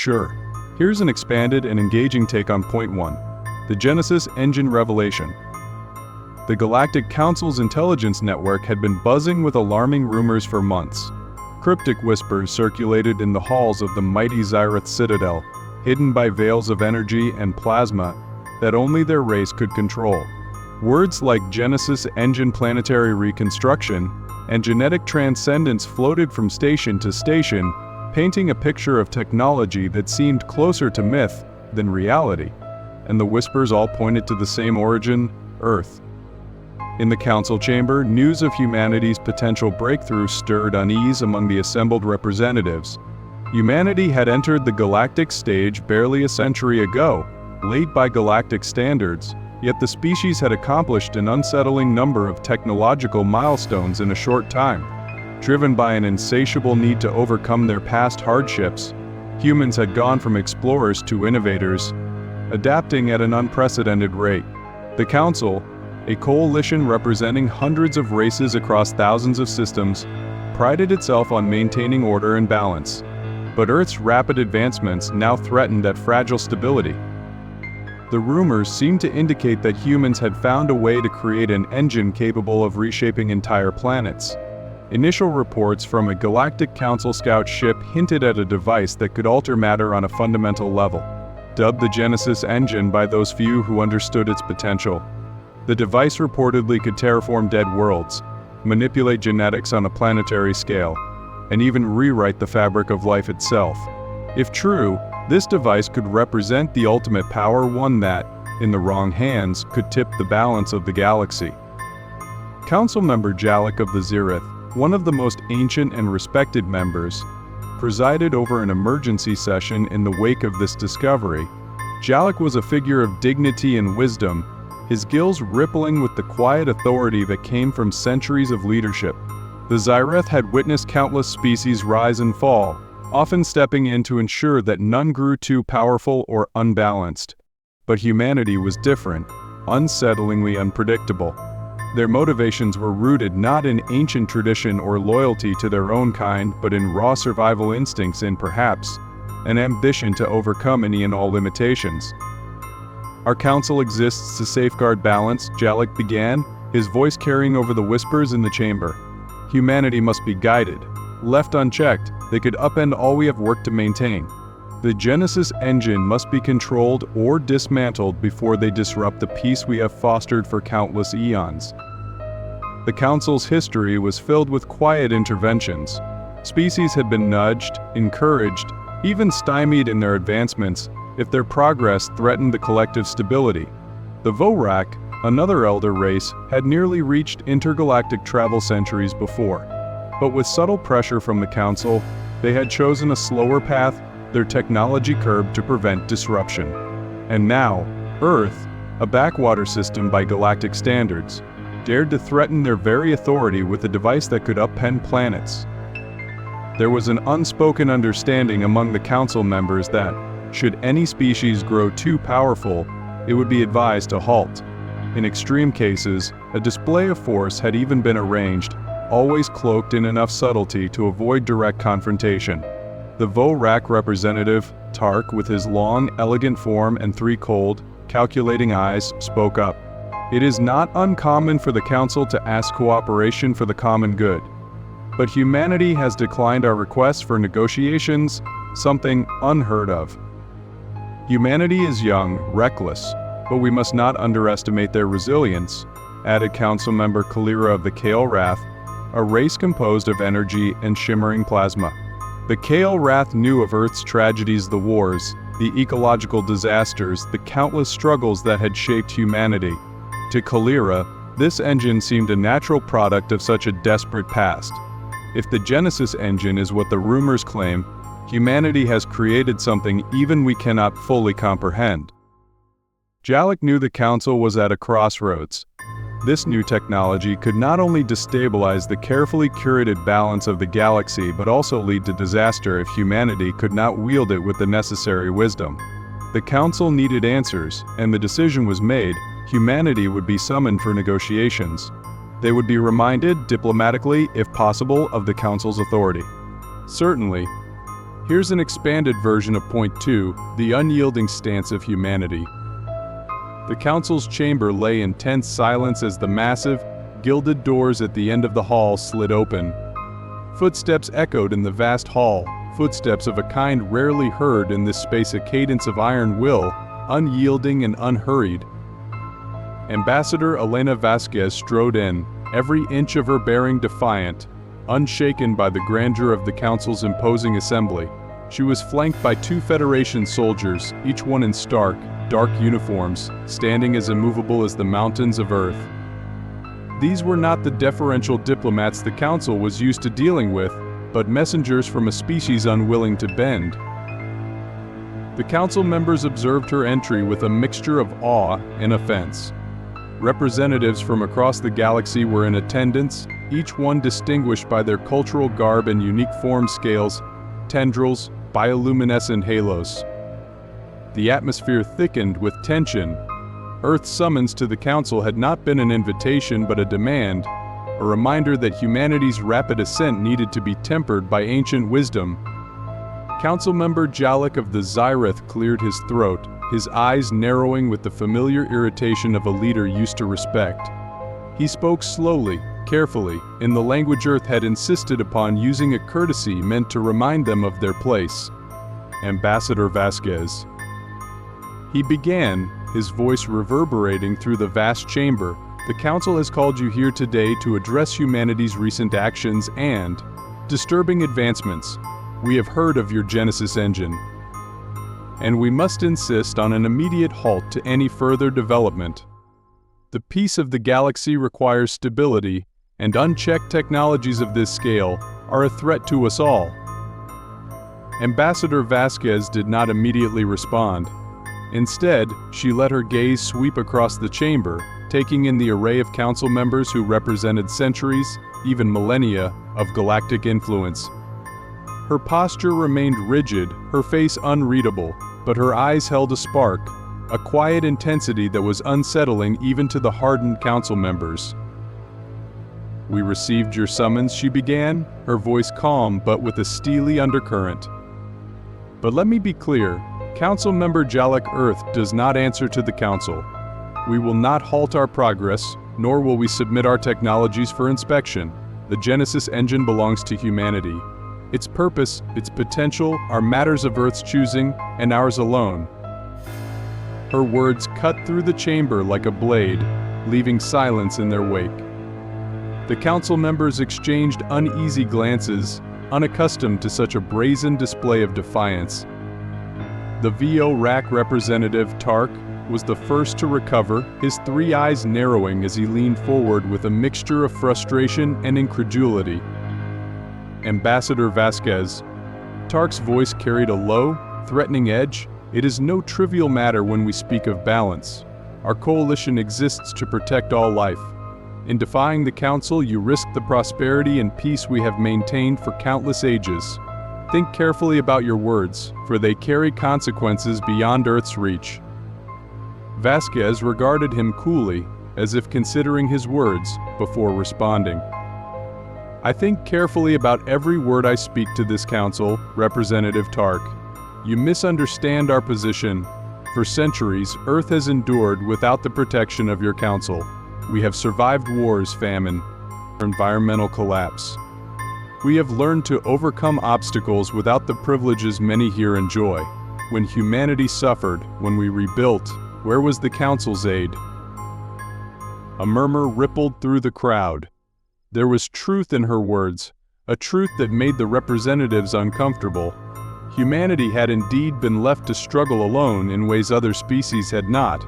Sure. Here's an expanded and engaging take on point 1. The Genesis engine revelation. The Galactic Council's intelligence network had been buzzing with alarming rumors for months. Cryptic whispers circulated in the halls of the mighty Xyrath Citadel, hidden by veils of energy and plasma that only their race could control. Words like Genesis engine planetary reconstruction and genetic transcendence floated from station to station, painting a picture of technology that seemed closer to myth than reality. And the whispers all pointed to the same origin, Earth. In the council chamber, news of humanity's potential breakthrough stirred unease among the assembled representatives. Humanity had entered the galactic stage barely a century ago, late by galactic standards, yet the species had accomplished an unsettling number of technological milestones in a short time. Driven by an insatiable need to overcome their past hardships, humans had gone from explorers to innovators, adapting at an unprecedented rate. The Council, a coalition representing hundreds of races across thousands of systems, prided itself on maintaining order and balance. But Earth's rapid advancements now threatened that fragile stability. The rumors seemed to indicate that humans had found a way to create an engine capable of reshaping entire planets. Initial reports from a Galactic Council scout ship hinted at a device that could alter matter on a fundamental level. Dubbed the Genesis engine by those few who understood its potential, the device reportedly could terraform dead worlds, manipulate genetics on a planetary scale, and even rewrite the fabric of life itself. If true, this device could represent the ultimate power, one that, in the wrong hands, could tip the balance of the galaxy. Council member Jalek of the Xyrath, one of the most ancient and respected members, presided over an emergency session in the wake of this discovery. Jalek was a figure of dignity and wisdom, his gills rippling with the quiet authority that came from centuries of leadership. The Xyrath had witnessed countless species rise and fall, often stepping in to ensure that none grew too powerful or unbalanced. But humanity was different, unsettlingly unpredictable. Their motivations were rooted not in ancient tradition or loyalty to their own kind, but in raw survival instincts and perhaps an ambition to overcome any and all limitations. Our council exists to safeguard balance, Jalek began, his voice carrying over the whispers in the chamber. Humanity must be guided. Left unchecked, they could upend all we have worked to maintain. The Genesis engine must be controlled or dismantled before they disrupt the peace we have fostered for countless eons. The Council's history was filled with quiet interventions. Species had been nudged, encouraged, even stymied in their advancements if their progress threatened the collective stability. The Vorak, another elder race, had nearly reached intergalactic travel centuries before. But with subtle pressure from the Council, they had chosen a slower path, their technology curbed to prevent disruption. And now, Earth, a backwater system by galactic standards, dared to threaten their very authority with a device that could upend planets. There was an unspoken understanding among the Council members that, should any species grow too powerful, it would be advised to halt. In extreme cases, a display of force had even been arranged, always cloaked in enough subtlety to avoid direct confrontation. The Vorak representative, Tark, with his long, elegant form and 3 cold, calculating eyes, spoke up. It is not uncommon for the Council to ask cooperation for the common good. But humanity has declined our requests for negotiations, something unheard of. Humanity is young, reckless, but we must not underestimate their resilience, added Council member Kalira of the Kale Wrath, a race composed of energy and shimmering plasma. The Kale Wrath knew of Earth's tragedies, the wars, the ecological disasters, the countless struggles that had shaped humanity. To Kalira, this engine seemed a natural product of such a desperate past. If the Genesis engine is what the rumors claim, humanity has created something even we cannot fully comprehend. Jalek knew the Council was at a crossroads. This new technology could not only destabilize the carefully curated balance of the galaxy but also lead to disaster if humanity could not wield it with the necessary wisdom. The Council needed answers, and the decision was made: humanity would be summoned for negotiations. They would be reminded, diplomatically if possible, of the Council's authority. Certainly, Here's an expanded version of point 2, the unyielding stance of humanity. The council's chamber lay in tense silence as the massive, gilded doors at the end of the hall slid open. Footsteps echoed in the vast hall, footsteps of a kind rarely heard in this space, a cadence of iron will, unyielding and unhurried. Ambassador Elena Vasquez strode in, every inch of her bearing defiant, unshaken by the grandeur of the council's imposing assembly. She was flanked by 2 Federation soldiers, each one in stark, dark uniforms, standing as immovable as the mountains of Earth. These were not the deferential diplomats the council was used to dealing with, but messengers from a species unwilling to bend. The council members observed her entry with a mixture of awe and offense. Representatives from across the galaxy were in attendance, each one distinguished by their cultural garb and unique form scales, tendrils, bioluminescent halos. The atmosphere thickened with tension. Earth's summons to the council had not been an invitation but a demand, a reminder that humanity's rapid ascent needed to be tempered by ancient wisdom. Council member Jalek of the Zyrith cleared his throat, his eyes narrowing with the familiar irritation of a leader used to respect. He spoke slowly, carefully, in the language Earth had insisted upon, using a courtesy meant to remind them of their place. Ambassador Vasquez. He began, his voice reverberating through the vast chamber. The council has called you here today to address humanity's recent actions and disturbing advancements. We have heard of your Genesis engine, and we must insist on an immediate halt to any further development. The peace of the galaxy requires stability, and unchecked technologies of this scale are a threat to us all. Ambassador Vasquez did not immediately respond. Instead, she let her gaze sweep across the chamber, taking in the array of council members who represented centuries, even millennia, of galactic influence. Her posture remained rigid, her face unreadable, but her eyes held a spark, a quiet intensity that was unsettling even to the hardened council members. We received your summons, she began, her voice calm but with a steely undercurrent. But let me be clear, Council Member Jalek Earth does not answer to the Council. We will not halt our progress, nor will we submit our technologies for inspection. The Genesis engine belongs to humanity. Its purpose, its potential, are matters of Earth's choosing, and ours alone. Her words cut through the chamber like a blade, leaving silence in their wake. The council members exchanged uneasy glances, unaccustomed to such a brazen display of defiance. The VO RAC representative, Tark, was the first to recover, his 3 eyes narrowing as he leaned forward with a mixture of frustration and incredulity. Ambassador Vasquez. Tark's voice carried a low, threatening edge. It is no trivial matter when we speak of balance. Our coalition exists to protect all life. In defying the Council, you risk the prosperity and peace we have maintained for countless ages. Think carefully about your words, for they carry consequences beyond Earth's reach. Vasquez regarded him coolly, as if considering his words before responding. I think carefully about every word I speak to this council, Representative Tark. You misunderstand our position. For centuries, Earth has endured without the protection of your council. We have survived wars, famine, environmental collapse. We have learned to overcome obstacles without the privileges many here enjoy. When humanity suffered, when we rebuilt, where was the council's aid? A murmur rippled through the crowd. There was truth in her words, a truth that made the representatives uncomfortable. Humanity had indeed been left to struggle alone in ways other species had not.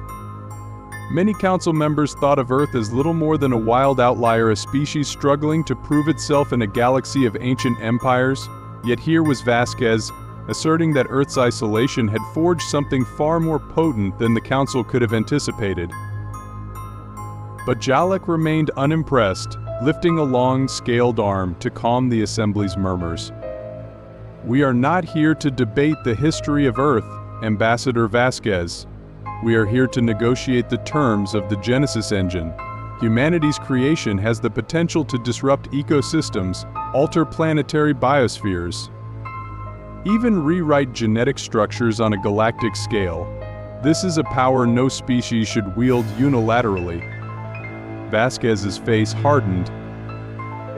Many council members thought of Earth as little more than a wild outlier, a species struggling to prove itself in a galaxy of ancient empires. Yet here was Vasquez, asserting that Earth's isolation had forged something far more potent than the council could have anticipated. But Jalek remained unimpressed, lifting a long, scaled arm to calm the assembly's murmurs. We are not here to debate the history of Earth, Ambassador Vasquez. We are here to negotiate the terms of the Genesis engine. Humanity's creation has the potential to disrupt ecosystems, alter planetary biospheres. even rewrite genetic structures on a galactic scale. This is a power no species should wield unilaterally. Vasquez's face hardened.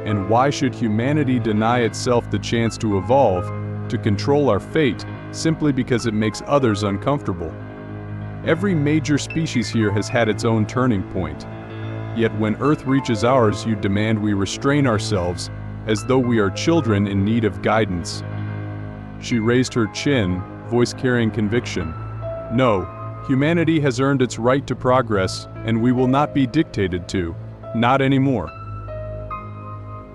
And why should humanity deny itself the chance to evolve, to control our fate, simply because it makes others uncomfortable? Every major species here has had its own turning point. Yet when Earth reaches ours, you demand we restrain ourselves, as though we are children in need of guidance. She raised her chin, voice carrying conviction. No, humanity has earned its right to progress, and we will not be dictated to. Not anymore.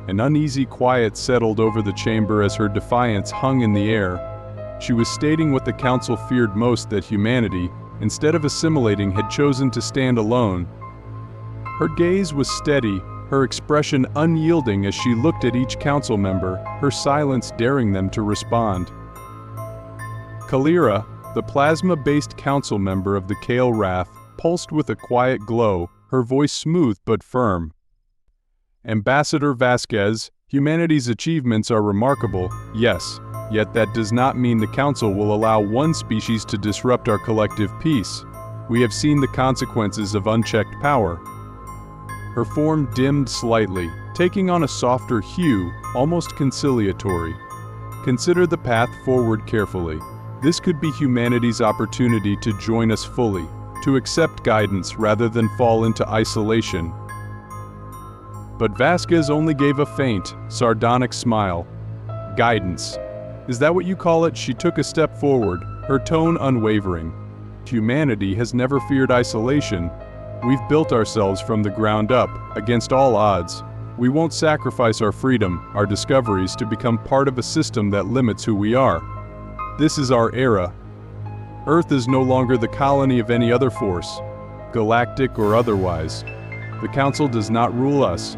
An uneasy quiet settled over the chamber as her defiance hung in the air. She was stating what the council feared most, that humanity, instead of assimilating, had chosen to stand alone. Her gaze was steady, her expression unyielding as she looked at each council member, her silence daring them to respond. Kalira, the plasma-based council member of the Kale Wrath, pulsed with a quiet glow, her voice smooth but firm. Ambassador Vasquez, humanity's achievements are remarkable, yes, yet that does not mean the Council will allow one species to disrupt our collective peace. We have seen the consequences of unchecked power. Her form dimmed slightly, taking on a softer hue, almost conciliatory. Consider the path forward carefully. This could be humanity's opportunity to join us fully, to accept guidance rather than fall into isolation. But Vasquez only gave a faint, sardonic smile. Guidance. Is that what you call it? She took a step forward, her tone unwavering. Humanity has never feared isolation. We've built ourselves from the ground up, against all odds. We won't sacrifice our freedom, our discoveries, to become part of a system that limits who we are. This is our era. Earth is no longer the colony of any other force, galactic or otherwise. The Council does not rule us.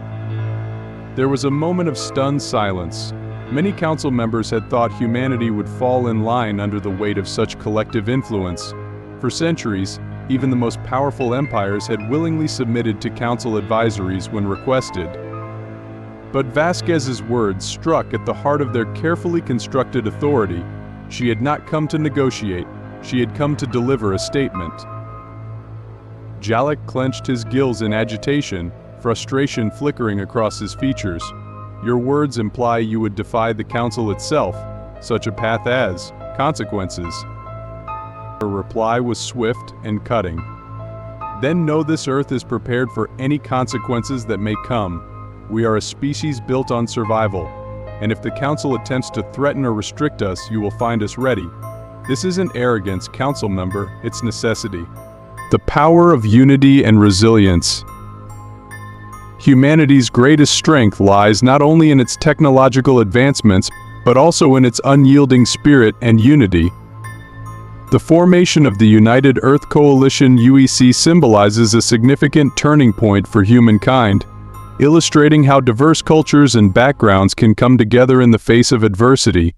There was a moment of stunned silence. Many Council members had thought humanity would fall in line under the weight of such collective influence. For centuries, even the most powerful empires had willingly submitted to Council advisories when requested. But Vasquez's words struck at the heart of their carefully constructed authority. She had not come to negotiate, she had come to deliver a statement. Jalek clenched his gills in agitation, frustration flickering across his features. Your words imply you would defy the Council itself, such a path as consequences. Her reply was swift and cutting. Then know this Earth is prepared for any consequences that may come. We are a species built on survival, and if the Council attempts to threaten or restrict us, you will find us ready. This isn't arrogance, Council member, it's necessity. The power of unity and resilience. Humanity's greatest strength lies not only in its technological advancements, but also in its unyielding spirit and unity. The formation of the United Earth Coalition (UEC) symbolizes a significant turning point for humankind, illustrating how diverse cultures and backgrounds can come together in the face of adversity.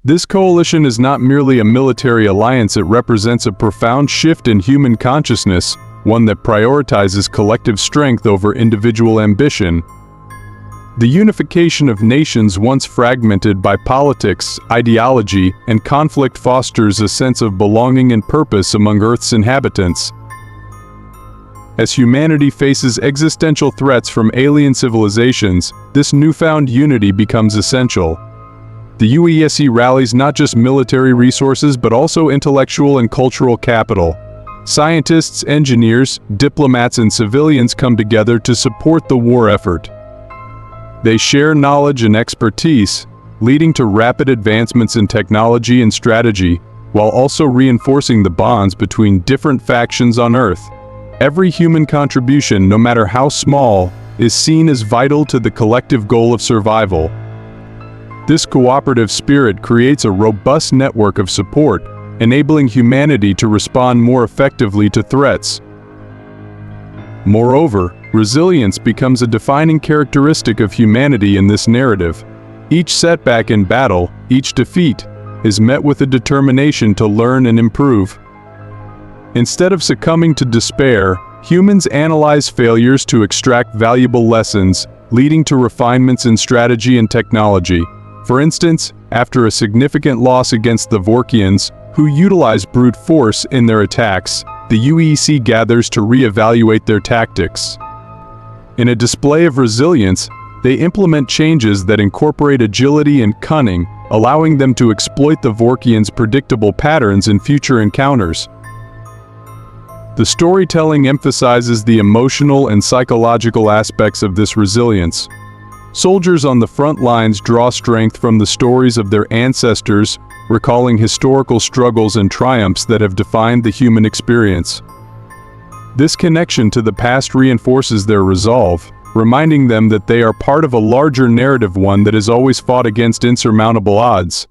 This coalition is not merely a military alliance, it represents a profound shift in human consciousness, one that prioritizes collective strength over individual ambition. The unification of nations once fragmented by politics, ideology, and conflict fosters a sense of belonging and purpose among Earth's inhabitants. As humanity faces existential threats from alien civilizations, this newfound unity becomes essential. The UESC rallies not just military resources but also intellectual and cultural capital. Scientists, engineers, diplomats, and civilians come together to support the war effort. They share knowledge and expertise, leading to rapid advancements in technology and strategy, while also reinforcing the bonds between different factions on Earth. Every human contribution, no matter how small, is seen as vital to the collective goal of survival. This cooperative spirit creates a robust network of support, enabling humanity to respond more effectively to threats. Moreover, resilience becomes a defining characteristic of humanity in this narrative. Each setback in battle, each defeat, is met with a determination to learn and improve. Instead of succumbing to despair, humans analyze failures to extract valuable lessons, leading to refinements in strategy and technology. For instance, After a significant loss against the Vorkians, who utilize brute force in their attacks, the UEC gathers to re-evaluate their tactics. In a display of resilience, they implement changes that incorporate agility and cunning, allowing them to exploit the Vorkians' predictable patterns in future encounters. The storytelling emphasizes the emotional and psychological aspects of this resilience. Soldiers on the front lines draw strength from the stories of their ancestors, recalling historical struggles and triumphs that have defined the human experience. This connection to the past reinforces their resolve, reminding them that they are part of a larger narrative, one that has always fought against insurmountable odds.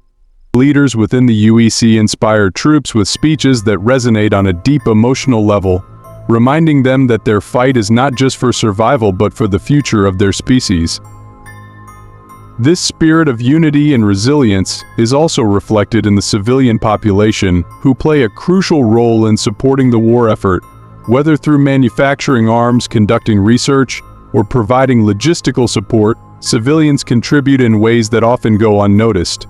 Leaders within the UEC inspire troops with speeches that resonate on a deep emotional level, reminding them that their fight is not just for survival but for the future of their species. This spirit of unity and resilience is also reflected in the civilian population, who play a crucial role in supporting the war effort, whether through manufacturing arms, conducting research, or providing logistical support. Civilians contribute in ways that often go unnoticed.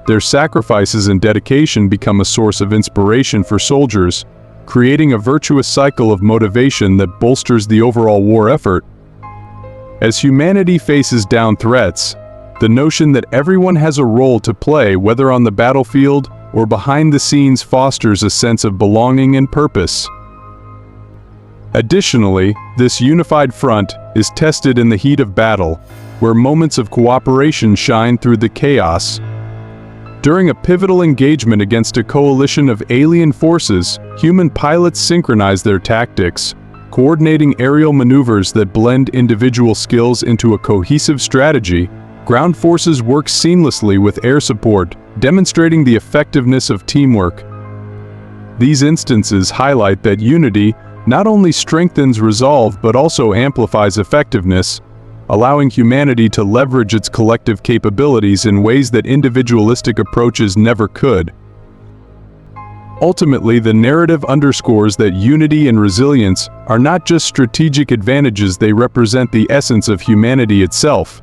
Their sacrifices and dedication become a source of inspiration for soldiers, creating a virtuous cycle of motivation that bolsters the overall war effort. As humanity faces down threats, the notion that everyone has a role to play, whether on the battlefield or behind the scenes, fosters a sense of belonging and purpose. Additionally, this unified front is tested in the heat of battle, where moments of cooperation shine through the chaos. During a pivotal engagement against a coalition of alien forces, human pilots synchronize their tactics, coordinating aerial maneuvers that blend individual skills into a cohesive strategy. Ground forces work seamlessly with air support, demonstrating the effectiveness of teamwork. These instances highlight that unity not only strengthens resolve but also amplifies effectiveness, allowing humanity to leverage its collective capabilities in ways that individualistic approaches never could. Ultimately, the narrative underscores that unity and resilience are not just strategic advantages, they represent the essence of humanity itself.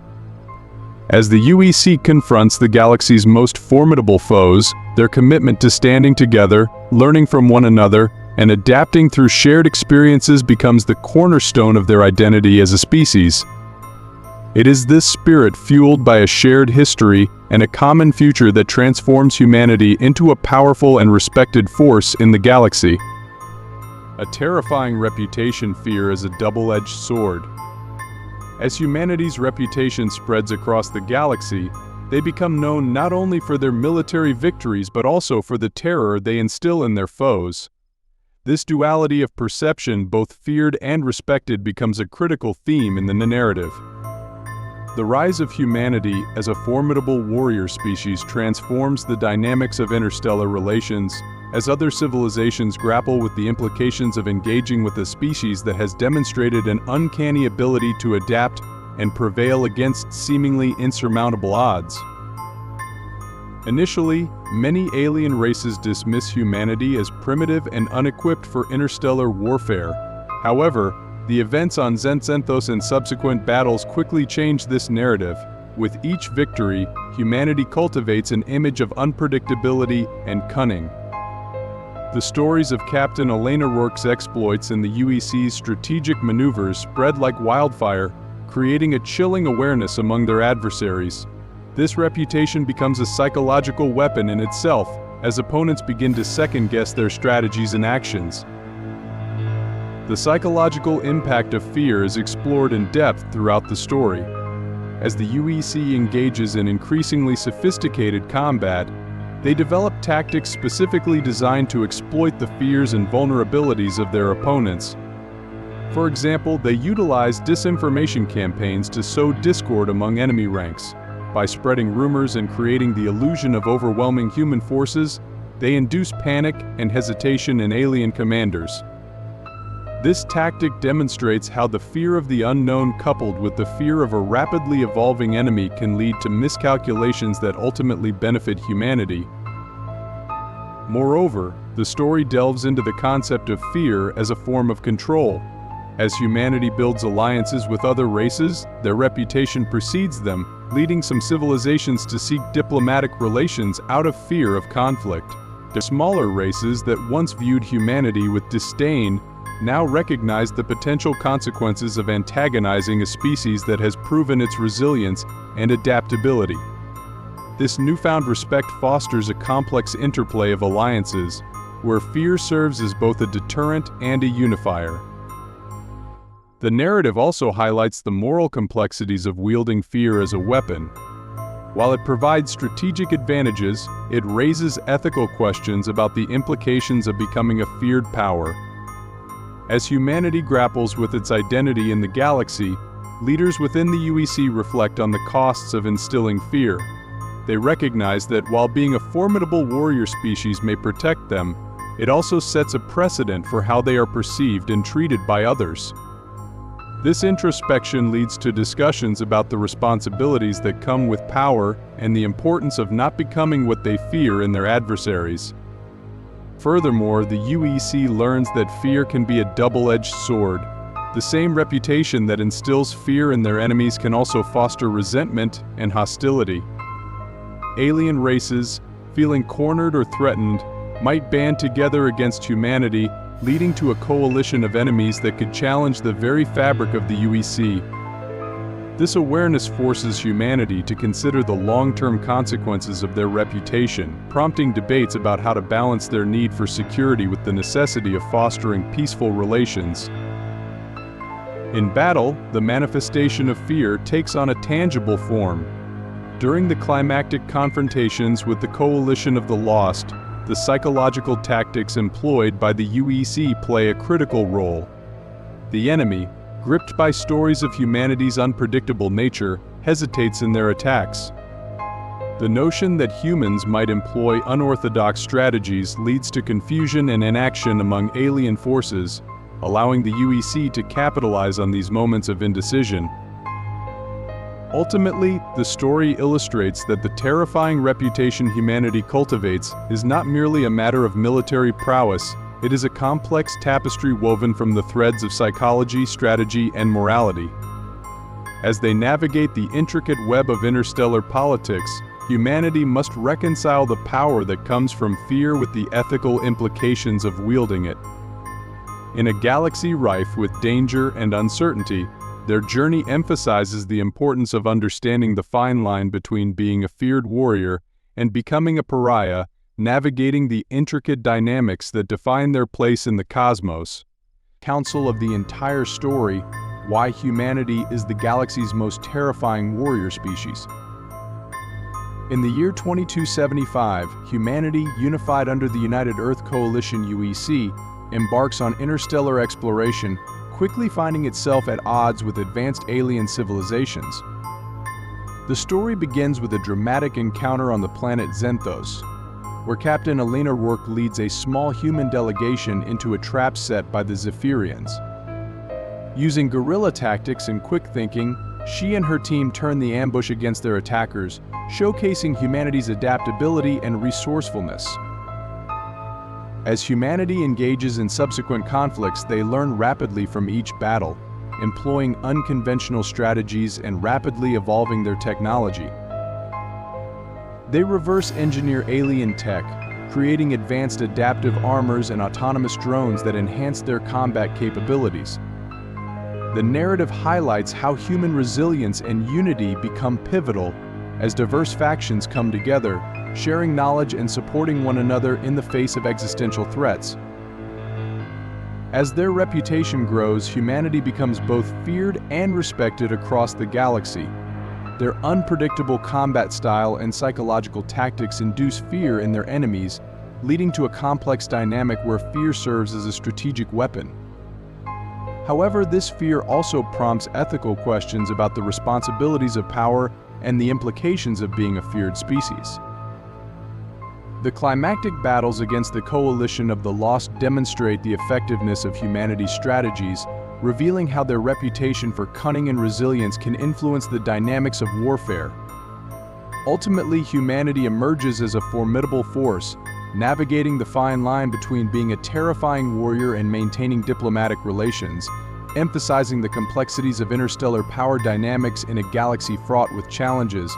As the UEC confronts the galaxy's most formidable foes, their commitment to standing together, learning from one another, and adapting through shared experiences becomes the cornerstone of their identity as a species. It is this spirit, fueled by a shared history and a common future, that transforms humanity into a powerful and respected force in the galaxy. A terrifying reputation. Fear is a double-edged sword. As humanity's reputation spreads across the galaxy, they become known not only for their military victories but also for the terror they instill in their foes. This duality of perception, both feared and respected, becomes a critical theme in the narrative. The rise of humanity as a formidable warrior species transforms the dynamics of interstellar relations, as other civilizations grapple with the implications of engaging with a species that has demonstrated an uncanny ability to adapt and prevail against seemingly insurmountable odds. Initially, many alien races dismiss humanity as primitive and unequipped for interstellar warfare. However, the events on Zenzenthos and subsequent battles quickly change this narrative. With each victory, humanity cultivates an image of unpredictability and cunning. The stories of Captain Elena Rourke's exploits and the UEC's strategic maneuvers spread like wildfire, creating a chilling awareness among their adversaries. This reputation becomes a psychological weapon in itself, as opponents begin to second-guess their strategies and actions. The psychological impact of fear is explored in depth throughout the story. As the UEC engages in increasingly sophisticated combat, they develop tactics specifically designed to exploit the fears and vulnerabilities of their opponents. For example, they utilize disinformation campaigns to sow discord among enemy ranks. By spreading rumors and creating the illusion of overwhelming human forces, they induce panic and hesitation in alien commanders. This tactic demonstrates how the fear of the unknown coupled with the fear of a rapidly evolving enemy can lead to miscalculations that ultimately benefit humanity. Moreover, the story delves into the concept of fear as a form of control. As humanity builds alliances with other races, their reputation precedes them, leading some civilizations to seek diplomatic relations out of fear of conflict. The smaller races that once viewed humanity with disdain now recognize the potential consequences of antagonizing a species that has proven its resilience and adaptability. This newfound respect fosters a complex interplay of alliances, where fear serves as both a deterrent and a unifier. The narrative also highlights the moral complexities of wielding fear as a weapon. While it provides strategic advantages, it raises ethical questions about the implications of becoming a feared power. As humanity grapples with its identity in the galaxy, leaders within the UEC reflect on the costs of instilling fear. They recognize that while being a formidable warrior species may protect them, it also sets a precedent for how they are perceived and treated by others. This introspection leads to discussions about the responsibilities that come with power and the importance of not becoming what they fear in their adversaries. Furthermore, the UEC learns that fear can be a double-edged sword. The same reputation that instills fear in their enemies can also foster resentment and hostility. Alien races, feeling cornered or threatened, might band together against humanity, leading to a coalition of enemies that could challenge the very fabric of the UEC. This awareness forces humanity to consider the long-term consequences of their reputation, prompting debates about how to balance their need for security with the necessity of fostering peaceful relations. In battle, the manifestation of fear takes on a tangible form. During the climactic confrontations with the Coalition of the Lost, the psychological tactics employed by the UEC play a critical role. The enemy, gripped by stories of humanity's unpredictable nature, hesitates in their attacks. The notion that humans might employ unorthodox strategies leads to confusion and inaction among alien forces, allowing the UEC to capitalize on these moments of indecision. Ultimately, the story illustrates that the terrifying reputation humanity cultivates is not merely a matter of military prowess, it is a complex tapestry woven from the threads of psychology, strategy, and morality. As they navigate the intricate web of interstellar politics, humanity must reconcile the power that comes from fear with the ethical implications of wielding it. In a galaxy rife with danger and uncertainty, their journey emphasizes the importance of understanding the fine line between being a feared warrior and becoming a pariah, navigating the intricate dynamics that define their place in the cosmos. Counsel of the entire story, why humanity is the galaxy's most terrifying warrior species. In the year 2275, humanity, unified under the United Earth Coalition UEC, embarks on interstellar exploration, quickly finding itself at odds with advanced alien civilizations. The story begins with a dramatic encounter on the planet Zenthos, where Captain Elena Rourke leads a small human delegation into a trap set by the Zephyrians. Using guerrilla tactics and quick thinking, she and her team turn the ambush against their attackers, showcasing humanity's adaptability and resourcefulness. As humanity engages in subsequent conflicts, they learn rapidly from each battle, employing unconventional strategies and rapidly evolving their technology. They reverse engineer alien tech, creating advanced adaptive armors and autonomous drones that enhance their combat capabilities. The narrative highlights how human resilience and unity become pivotal as diverse factions come together, sharing knowledge and supporting one another in the face of existential threats. As their reputation grows, humanity becomes both feared and respected across the galaxy. Their unpredictable combat style and psychological tactics induce fear in their enemies, leading to a complex dynamic where fear serves as a strategic weapon. However, this fear also prompts ethical questions about the responsibilities of power and the implications of being a feared species. The climactic battles against the Coalition of the Lost demonstrate the effectiveness of humanity's strategies, revealing how their reputation for cunning and resilience can influence the dynamics of warfare. Ultimately, humanity emerges as a formidable force, navigating the fine line between being a terrifying warrior and maintaining diplomatic relations, emphasizing the complexities of interstellar power dynamics in a galaxy fraught with challenges.